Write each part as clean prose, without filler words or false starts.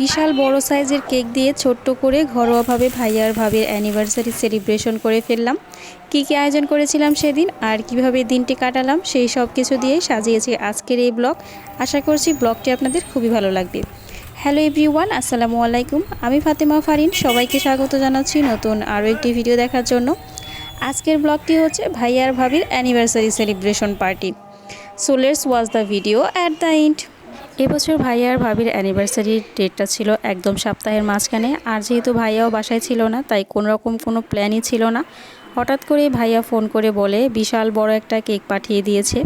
বিশাল বড় সাইজের কেক দিয়ে ছোট্ট করে ঘরোয়াভাবে ভাইয়া আর ভাবির অ্যানিভার্সারি সেলিব্রেশন করে ফেললাম। কী কী আয়োজন করেছিলাম সেদিন আর কিভাবে দিনটি কাটালাম সেই সব কিছু দিয়েই সাজিয়েছি আজকের এই ব্লগ। আশা করছি ব্লগটি আপনাদের খুবই ভালো লাগবে। হ্যালো এভরিওয়ান, আসসালামু আলাইকুম। আমি ফাতেমা ফারিন, সবাইকে স্বাগত জানাচ্ছি নতুন আরও একটি ভিডিও দেখার জন্য। আজকের ব্লগটি হচ্ছে ভাইয়া আর ভাবির anniversary celebration party. So let's watch the video at the end. এবছর ভাইয়া আর ভাবির অ্যানিভার্সারির ডেটটা ছিল একদম সপ্তাহের মাঝখানে, আর যেহেতু ভাইয়াও বাসায় ছিল না তাই কোনোরকম কোনো প্ল্যানই ছিল না। হঠাৎ করে ভাইয়া ফোন করে বলে বিশাল বড় একটা কেক পাঠিয়ে দিয়েছে।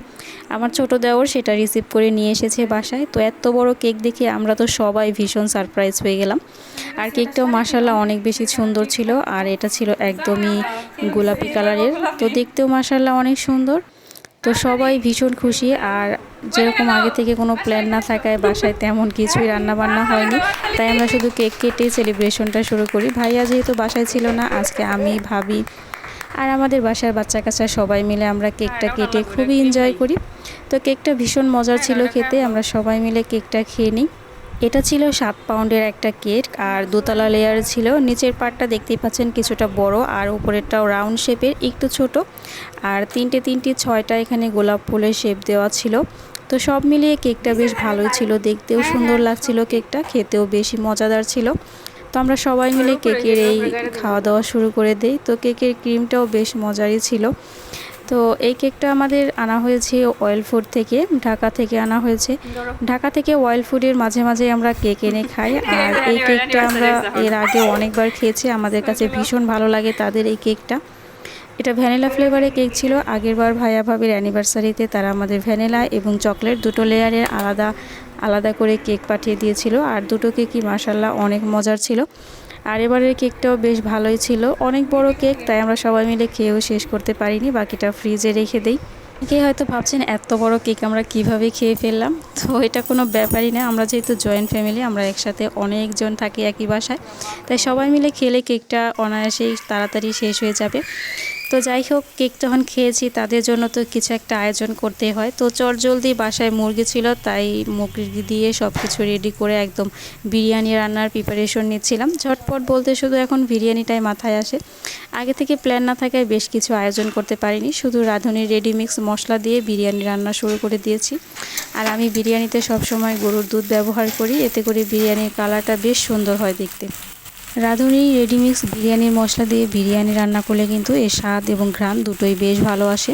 আমার ছোটো দেওর সেটা রিসিভ করে নিয়ে এসেছে বাসায়। তো এত বড় কেক দেখে আমরা তো সবাই ভীষণ সারপ্রাইজ হয়ে গেলাম। আর কেকটাও মাশাল্লাহ অনেক বেশি সুন্দর ছিল, আর এটা ছিল একদমই গোলাপি কালারের, তো দেখতেও মাশাল্লাহ অনেক সুন্দর। তো সবাই ভীষণ খুশি। আর যেরকম আগে থেকে কোনো প্ল্যান না থাকায় বাসায় তেমন কিছুই রান্নাবান্না হয়নি, তাই আমরা শুধু কেক কেটে সেলিব্রেশনটা শুরু করি। ভাইয়া যেহেতু বাসায় ছিল না, আজকে আমি ভাবি আর আমাদের বাসার বাচ্চা কাচ্চা সবাই মিলে আমরা কেকটা কেটে খুবই এনজয় করি। তো কেকটা ভীষণ মজার ছিল খেতে, আমরা সবাই মিলে কেকটা খেয়ে নিই। এটা ছিল 7 পাউন্ডের একটা কেক, আর দোতলা লেয়ার ছিল। নিচের পার্টটা দেখতেই পাচ্ছেন কিছুটা বড়, আর উপরেরটাও রাউন্ড শেপের একটু ছোট। আর তিনটে 6টা এখানে গোলাপ ফুলের শেপ দেওয়া ছিল। তো সব মিলিয়ে কেকটা বেশ ভালোই ছিল, দেখতেও সুন্দর লাগছিল, কেকটা খেতেও বেশি মজাদার ছিল। তো আমরা সবাই মিলে কেকের এই খাওয়া দাওয়া শুরু করে দেই। তো কেকের ক্রিমটাও বেশ মজারই ছিল। তো এই কেকটা আমাদের আনা হয়েছে অয়েল ফুড থেকে, ঢাকা থেকে আনা হয়েছে। ঢাকা থেকে অয়েল ফুডের মাঝে মাঝে আমরা কেক এনে খাই, আর এই কেকটা আমরা এর আগে অনেকবার খেয়েছি, আমাদের কাছে ভীষণ ভালো লাগে তাদের এই কেকটা। এটা ভ্যানিলা ফ্লেভারে কেক ছিল। আগেরবার ভাইয়া ভাবির অ্যানিভার্সারিতে তারা আমাদের ভ্যানিলা এবং চকলেট দুটো লেয়ারের আলাদা আলাদা করে কেক পাঠিয়ে দিয়েছিল, আর দুটো কেকই মাশাল্লাহ অনেক মজার ছিল। আর এবারের কেকটাও বেশ ভালোই ছিল, অনেক বড় কেক, তাই আমরা সবাই মিলে খেয়েও শেষ করতে পারিনি, বাকিটা ফ্রিজে রেখে দেই। কে হয়তো ভাবছেন এত বড় কেক আমরা কিভাবে খেয়ে ফেললাম। তো এটা কোনো ব্যাপারই না, আমরা যেহেতু জয়েন্ট ফ্যামিলি, আমরা একসাথে অনেকজন থাকি একই বাসায়, তাই সবাই মিলে খেলে কেকটা অনায়াসেই তাড়াতাড়ি শেষ হয়ে যাবে। তো যাই হোক, কেক যখন খেয়েছি তাদের জন্য তো কিছু একটা আয়োজন করতে হয়। তো চটজলদি বাসায় মুরগি ছিল, তাই মুরগি দিয়ে সব কিছু রেডি করে একদম বিরিয়ানি রান্নার প্রিপারেশন নিচ্ছিলাম। ঝটপট বলতে শুধু এখন বিরিয়ানিটাই মাথায় আসে, আগে থেকে প্ল্যান না থাকায় বেশ কিছু আয়োজন করতে পারিনি। শুধু রাঁধুনির রেডিমিক্স মশলা দিয়ে বিরিয়ানি রান্না শুরু করে দিয়েছি। আর আমি বিরিয়ানিতে সবসময় গরুর দুধ ব্যবহার করি, এতে করে বিরিয়ানির কালারটা বেশ সুন্দর হয় দেখতে। রাঁধুনি রেডিমিক্স বিরিয়ানির মশলা দিয়ে বিরিয়ানি রান্না করলে কিন্তু এর স্বাদ এবং ঘ্রাণ দুটোই বেশ ভালো আসে।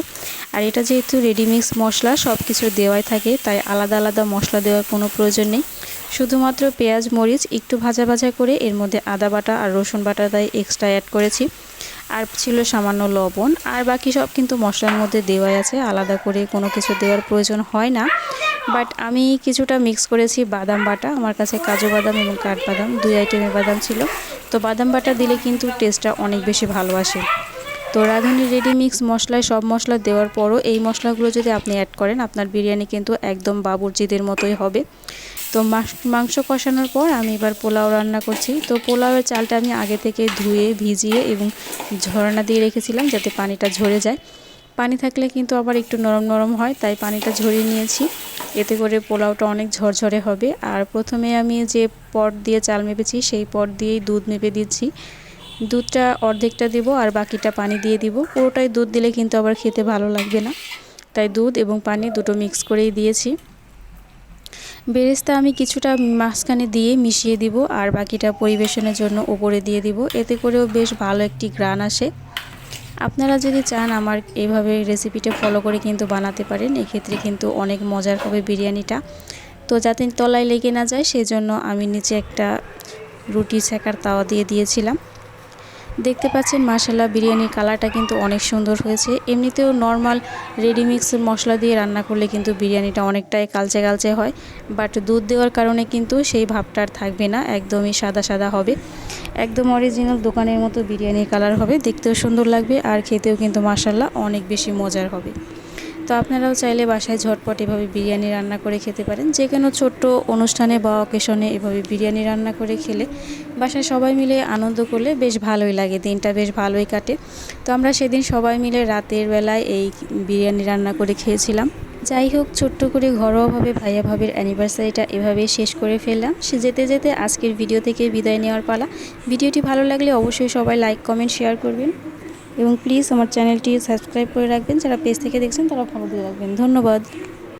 আর এটা যেহেতু রেডিমিক্স মশলা সব কিছু দেওয়াই থাকে, তাই আলাদা আলাদা মশলা দেওয়ার কোনো প্রয়োজন নেই। শুধুমাত্র পেঁয়াজ মরিচ একটু ভাজা ভাজা করে এর মধ্যে আদা বাটা আর রসুন বাটা তাই এক্সট্রা অ্যাড করেছি, আর ছিল সামান্য লবণ। আর বাকি সব কিন্তু মশলার মধ্যে দেওয়াই আছে, আলাদা করে কোনো কিছু দেওয়ার প্রয়োজন হয় না। বাট আমি কিছুটা মিক্স করেছি বাদাম বাটা, আমার কাছে কাজু বাদাম এবং কাঠবাদাম 2 আইটেমের বাদাম ছিল। তো বাদাম বাটা দিলে কিন্তু টেস্টটা অনেক বেশি ভালো আসে। তো রাঁধুনি রেডি মিক্স মশলায় সব মশলা দেওয়ার পরও এই মশলাগুলো যদি আপনি অ্যাড করেন, আপনার বিরিয়ানি কিন্তু একদম বাবুর্চিদের মতোই হবে। তো মাংস কষানোর পর আমি এবার পোলাও রান্না করছি। তো পোলাওয়ের চালটা আমি আগে থেকে ধুয়ে ভিজিয়ে এবং ঝরনা দিয়ে রেখেছিলাম যাতে পানিটা ঝরে যায়। পানি থাকলে কিন্তু আবার একটু নরম নরম হয়, তাই পানিটা ঝরিয়ে নিয়েছি, এতে করে পোলাওটা অনেক ঝরঝরে হবে। আর প্রথমে আমি যে পট দিয়ে চাল মেপেছি সেই পট দিয়েই দুধ মেপে দিচ্ছি। দুধটা অর্ধেকটা দিব আর বাকিটা পানি দিয়ে দিব। পুরোটাই দুধ দিলে কিন্তু আবার খেতে ভালো লাগবে না, তাই দুধ এবং পানি দুটো মিক্স করেই দিয়েছি। বেরেস্তা আমি কিছুটা মাঝখানে দিয়ে মিশিয়ে দিব, আর বাকিটা পরিবেশনের জন্য ওপরে দিয়ে দিব, এতে করেও বেশ ভালো একটি ঘ্রাণ আসে। আপনারা যদি চান আমার এইভাবে রেসিপিটা ফলো করে কিন্তু বানাতে পারেন, এক্ষেত্রে কিন্তু অনেক মজার হবে বিরিয়ানিটা। তো যাতে তলায় লেগে না যায় সেজন্য আমি নিচে একটা রুটি সেকার তাওয়া দিয়ে দিয়েছিলাম। দেখতে পাচ্ছেন মাশাল্লাহ বিরিয়ানির কালারটা কিন্তু অনেক সুন্দর হয়েছে। এমনিতেও নর্মাল রেডিমিক্স মশলা দিয়ে রান্না করলে কিন্তু বিরিয়ানিটা অনেকটাই কালচে কালচে হয়, বাট দুধ দেওয়ার কারণে কিন্তু সেই ভাবটা আর থাকবে না, একদমই সাদা সাদা হবে, একদম অরিজিনাল দোকানের মতো বিরিয়ানির কালার হবে, দেখতেও সুন্দর লাগবে আর খেতেও কিন্তু মাশাল্লাহ অনেক বেশি মজার হবে। তো আপনারাও চাইলে বাসায় ঝটপট এভাবে বিরিয়ানি রান্না করে খেতে পারেন। যে কোনো ছোট্ট অনুষ্ঠানে বা অকেশনে এভাবে বিরিয়ানি রান্না করে খেলে বাসায় সবাই মিলে আনন্দ করলে বেশ ভালোই লাগে, দিনটা বেশ ভালোই কাটে। তো আমরা সেদিন সবাই মিলে রাতের বেলায় এই বিরিয়ানি রান্না করে খেয়েছিলাম। যাই হোক, ছোট্ট করে ঘরোয়াভাবে ভাইয়া ভাবির অ্যানিভার্সারিটা এভাবেই শেষ করে ফেললাম। সে যেতে যেতে আজকের ভিডিও থেকে বিদায় নেওয়ার পালা। ভিডিওটি ভালো লাগলে অবশ্যই সবাই লাইক কমেন্ট শেয়ার করবেন এবং প্লিজ আমার চ্যানেলটি সাবস্ক্রাইব করে রাখবেন। যারা পেজ থেকে দেখছেন তারা ফলো দিয়ে রাখবেন। ধন্যবাদ।